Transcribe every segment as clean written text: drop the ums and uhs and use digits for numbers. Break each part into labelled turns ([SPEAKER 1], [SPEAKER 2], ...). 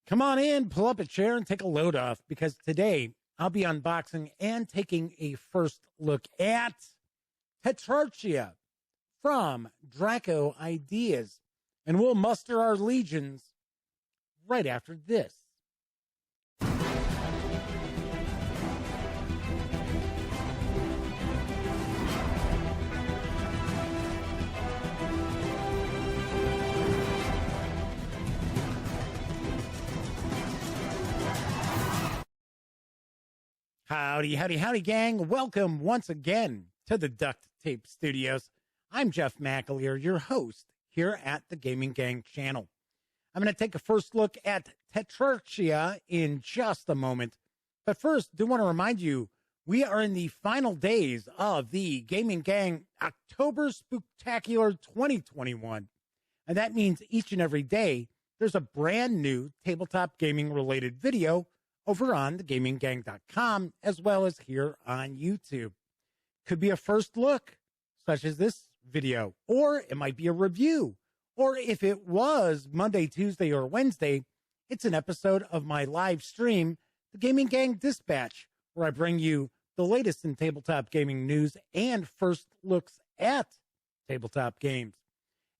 [SPEAKER 1] Come on in, pull up a chair, and take a load off because today I'll be unboxing and taking a first look at Tetrarchia from Draco Ideas. And we'll muster our legions right after this. Howdy, gang. Welcome once again to the Duct Tape Studios. I'm Jeff McAleer, your host here at the Gaming Gang channel. I'm going to take a first look at Tetrarchia in just a moment. But first, I do want to remind you, we are in the final days of the Gaming Gang October Spooktacular 2021. And that means each and every day, there's a brand new tabletop gaming related video over on thegaminggang.com, as well as here on YouTube. Could be a first look, such as this video, or it might be a review, or if it was Monday, Tuesday, or Wednesday, it's an episode of my live stream, The Gaming Gang Dispatch, where I bring you the latest in tabletop gaming news and first looks at tabletop games.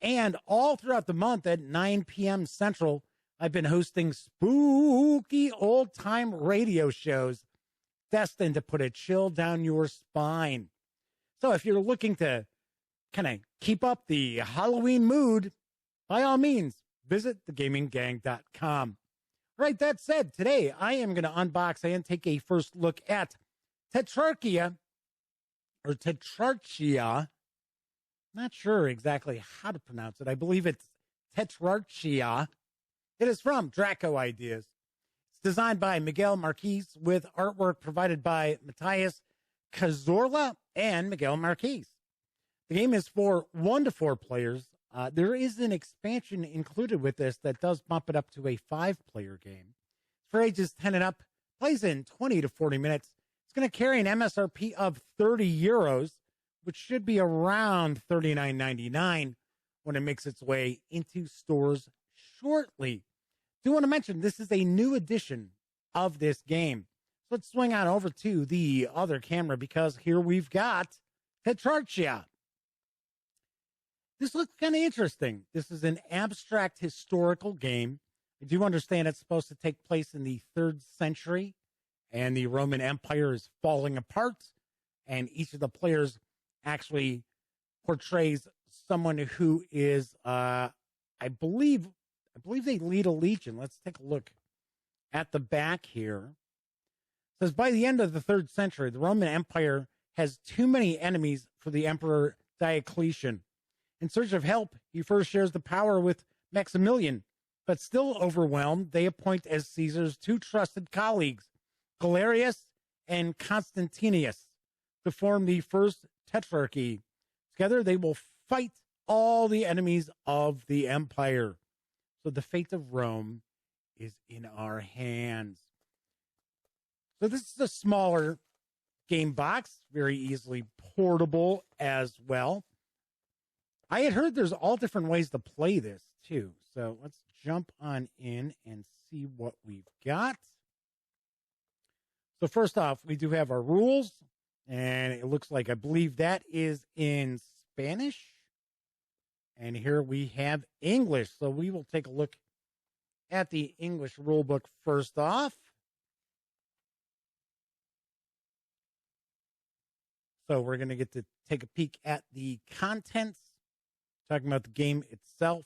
[SPEAKER 1] And all throughout the month at 9 p.m. Central, I've been hosting spooky old-time radio shows destined to put a chill down your spine. So if you're looking to kind of keep up the Halloween mood, by all means, visit thegaminggang.com. Right, that said, today I am going to unbox and take a first look at Tetrarchia, or Tetrarchia. Not sure exactly how to pronounce it. I believe it's Tetrarchia. It is from Draco Ideas. It's designed by Miguel Marquez with artwork provided by Matthias Cazorla and Miguel Marquez. The game is for 1 to 4 players. There is an expansion included with this that does bump it up to a 5-player game. It's for ages 10 and up, plays in 20 to 40 minutes. It's going to carry an MSRP of 30 euros, which should be around $39.99 when it makes its way into stores shortly. Do want to mention this is a new edition of this game. So let's swing on over to the other camera because here we've got Tetrarchia. This looks kind of interesting. This is an abstract historical game. I do understand it's supposed to take place in the 3rd century and the Roman Empire is falling apart, and each of the players actually portrays someone who is, I believe they lead a legion. Let's take a look at the back here. It says, by the end of the 3rd century, the Roman Empire has too many enemies for the Emperor Diocletian. In search of help, he first shares the power with Maximilian, but still overwhelmed, they appoint as Caesar's 2 trusted colleagues, Galerius and Constantius, to form the first Tetrarchy. Together, they will fight all the enemies of the empire. So the fate of Rome is in our hands. So this is a smaller game box, very easily portable as well. I had heard there's all different ways to play this too. So let's jump on in and see what we've got. So first off, we do have our rules, and it looks like I believe that is in Spanish. And here we have English. So we will take a look at the English rule book first off. So we're going to get to take a peek at the contents, talking about the game itself.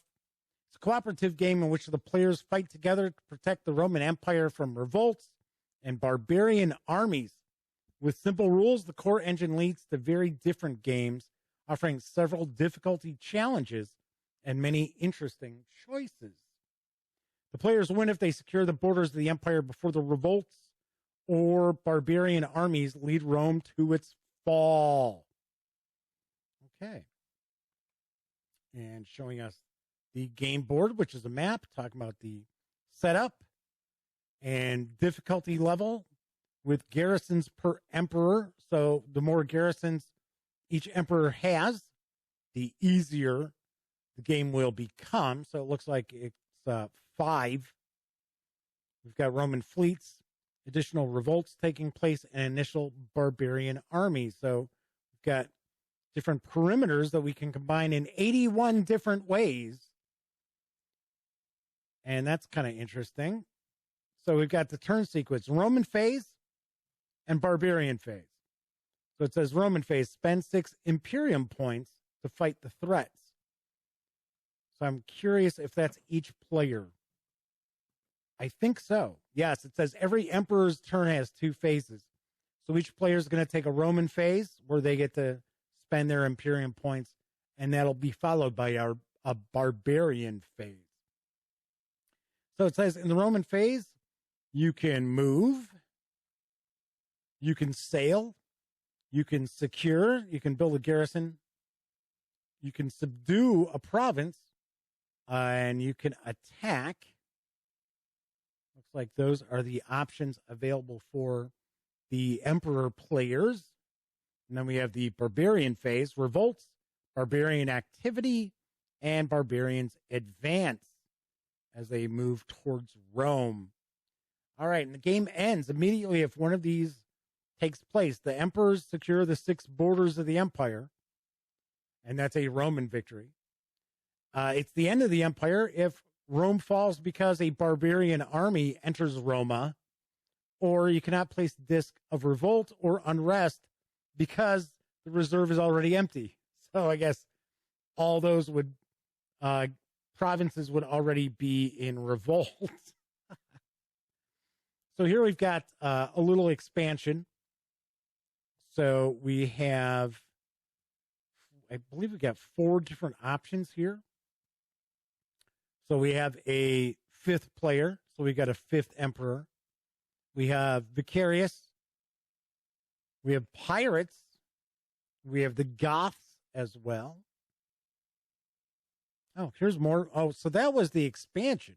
[SPEAKER 1] It's a cooperative game in which the players fight together to protect the Roman Empire from revolts and barbarian armies. With simple rules, the core engine leads to very different games, offering several difficulty challenges and many interesting choices. The players win if they secure the borders of the empire before the revolts or barbarian armies lead Rome to its fall. Okay. And showing us the game board, which is a map, talking about the setup and difficulty level with garrisons per emperor. So the more garrisons each emperor has, the easier the game will become. So it looks like it's 5 We've got Roman fleets, additional revolts taking place, and initial barbarian armies. So we've got different perimeters that we can combine in 81 different ways. And that's kind of interesting. So we've got the turn sequence, Roman phase and barbarian phase. So it says Roman phase, spend 6 Imperium points to fight the threats. So I'm curious if that's each player. I think so. Yes, it says every emperor's turn has 2 phases. So each player is going to take a Roman phase where they get to spend their Imperium points, and that'll be followed by a barbarian phase. So it says in the Roman phase, you can move, you can sail, you can secure, you can build a garrison, you can subdue a province, and you can attack. Looks like those are the options available for the Emperor players. And then we have the Barbarian phase, revolts, barbarian activity, and barbarians advance as they move towards Rome. All right, and the game ends immediately if one of these takes place. The emperors secure the 6 borders of the empire, and that's a Roman victory. It's the end of the empire if Rome falls because a barbarian army enters Roma, or you cannot place a disc of revolt or unrest because the reserve is already empty. So I guess all those provinces would already be in revolt. So here we've got a little expansion. So we have, I believe we got 4 different options here. So we have a 5th player. So we got a 5th emperor. We have Vicarious. We have Pirates. We have the Goths as well. Oh, here's more. Oh, so that was the expansion.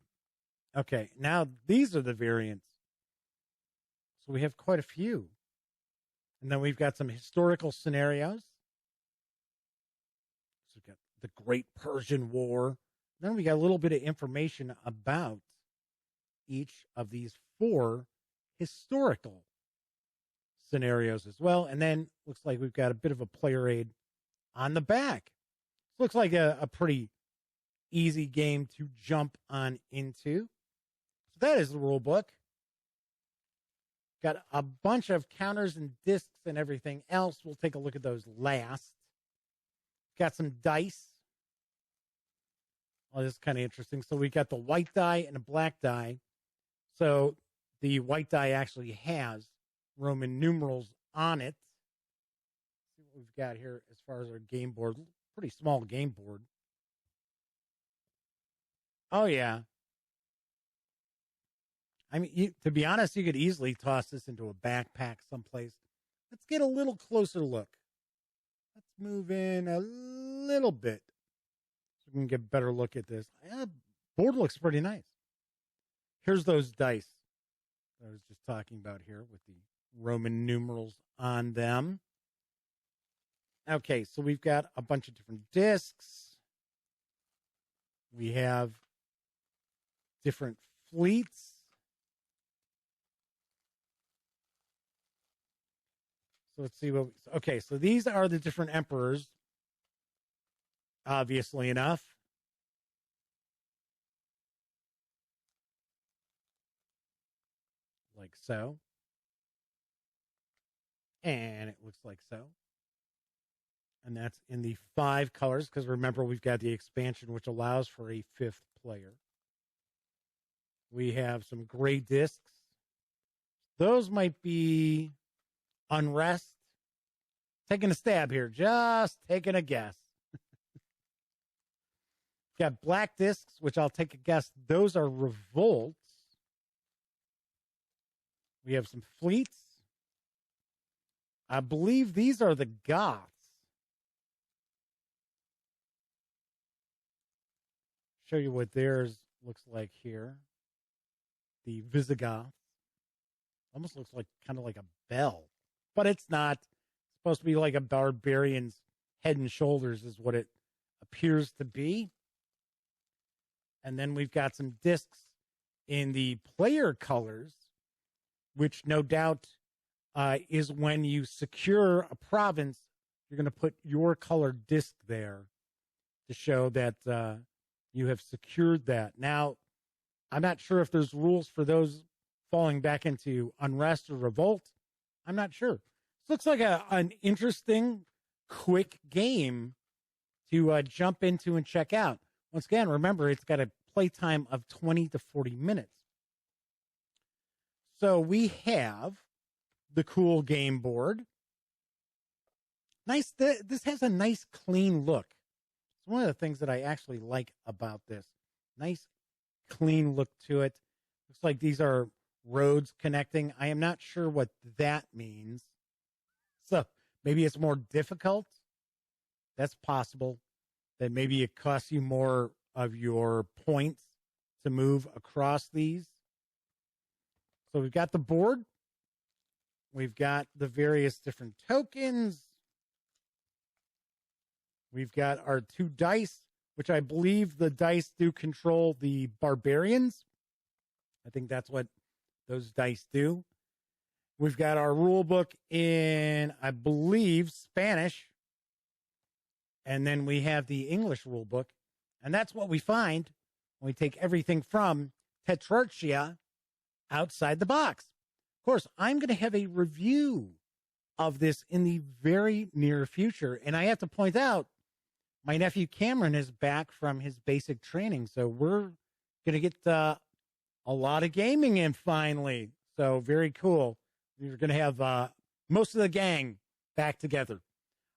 [SPEAKER 1] Okay, now these are the variants. So we have quite a few. And then we've got some historical scenarios. So we've got the Great Persian War. Then we got a little bit of information about each of these 4 historical scenarios as well. And then looks like we've got a bit of a player aid on the back. Looks like a pretty easy game to jump on into. So that is the rule book. Got a bunch of counters and discs and everything else. We'll take a look at those last. Got some dice. Oh, this is kind of interesting. So we got the white die and a black die. So the white die actually has Roman numerals on it. Let's see what we've got here as far as our game board. Pretty small game board. Oh, yeah. I mean, to be honest, you could easily toss this into a backpack someplace. Let's get a little closer look. Let's move in a little bit so we can get a better look at this. Board looks pretty nice. Here's those dice I was just talking about here with the Roman numerals on them. Okay, so we've got a bunch of different discs. We have different fleets. So let's see what. Okay, so these are the different emperors, obviously enough. Like so. And it looks like so. And that's in the 5 colors, because remember, we've got the expansion, which allows for a 5th player. We have some gray discs. Those might be unrest. Taking a stab here, just taking a guess. Got black discs, which I'll take a guess. Those are revolts. We have some fleets. I believe these are the Goths. Show you what theirs looks like here. The Visigoths. Almost looks like kind of like a bell, but it's not. It's supposed to be like a barbarian's head and shoulders is what it appears to be. And then we've got some discs in the player colors, which no doubt is when you secure a province, you're going to put your colored disc there to show that you have secured that. Now, I'm not sure if there's rules for those falling back into unrest or revolt. I'm not sure. This looks like an interesting, quick game to jump into and check out. Once again, remember, it's got a playtime of 20 to 40 minutes. So we have the cool game board. Nice. This has a nice, clean look. It's one of the things that I actually like about this. Nice, clean look to it. Looks like these are roads connecting. I am not sure what that means. So maybe it's more difficult. That's possible. That maybe it costs you more of your points to move across these. So we've got the board. We've got the various different tokens. We've got our 2 dice, which I believe the dice do control the barbarians. I think that's what those dice do. We've got our rule book in, I believe, Spanish. And then we have the English rule book. And that's what we find when we take everything from Tetrarchia outside the box. Of course, I'm going to have a review of this in the very near future. And I have to point out, my nephew Cameron is back from his basic training. So we're going to get a lot of gaming in finally. So very cool. We're going to have most of the gang back together.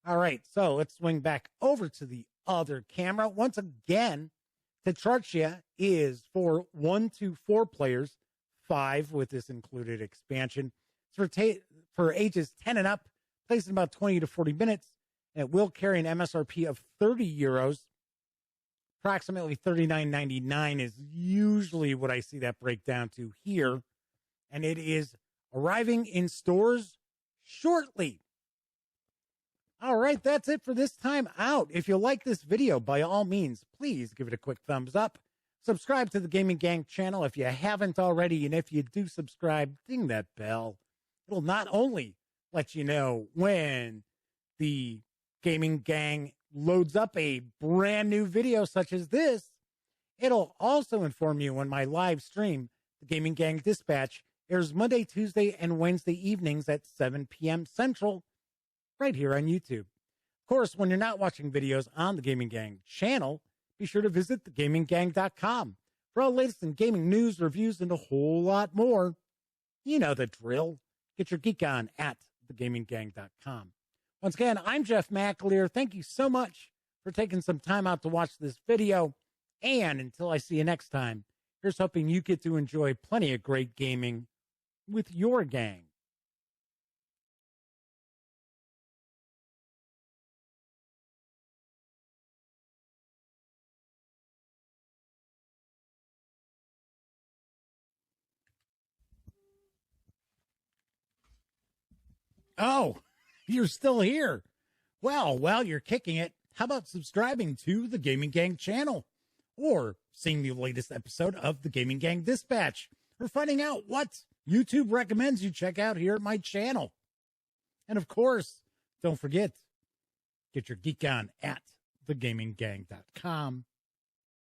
[SPEAKER 1] All right, so let's swing back over to the other camera. Once again, Tetrarchia is for 1 to 4 players, 5 with this included expansion. It's for ages 10 and up, plays in about 20 to 40 minutes. And it will carry an MSRP of 30 euros. Approximately $39.99 is usually what I see that break down to here. And it is arriving in stores shortly. All right, that's it for this time out. If you like this video, by all means, please give it a quick thumbs up. Subscribe to the Gaming Gang channel if you haven't already. And if you do subscribe, ding that bell. It'll not only let you know when the Gaming Gang loads up a brand new video such as this, it'll also inform you when my live stream, the Gaming Gang Dispatch, airs Monday, Tuesday, and Wednesday evenings at 7 p.m. Central, right here on YouTube. Of course, when you're not watching videos on the Gaming Gang channel, be sure to visit thegaminggang.com for all the latest in gaming news, reviews, and a whole lot more. You know the drill. Get your geek on at thegaminggang.com. Once again, I'm Jeff McAleer. Thank you so much for taking some time out to watch this video. And until I see you next time, here's hoping you get to enjoy plenty of great gaming with your gang. Oh, you're still here. Well, while you're kicking it, how about subscribing to the Gaming Gang channel? Or seeing the latest episode of the Gaming Gang Dispatch? Or finding out what YouTube recommends you check out here at my channel? And of course, don't forget, get your geek on at thegaminggang.com.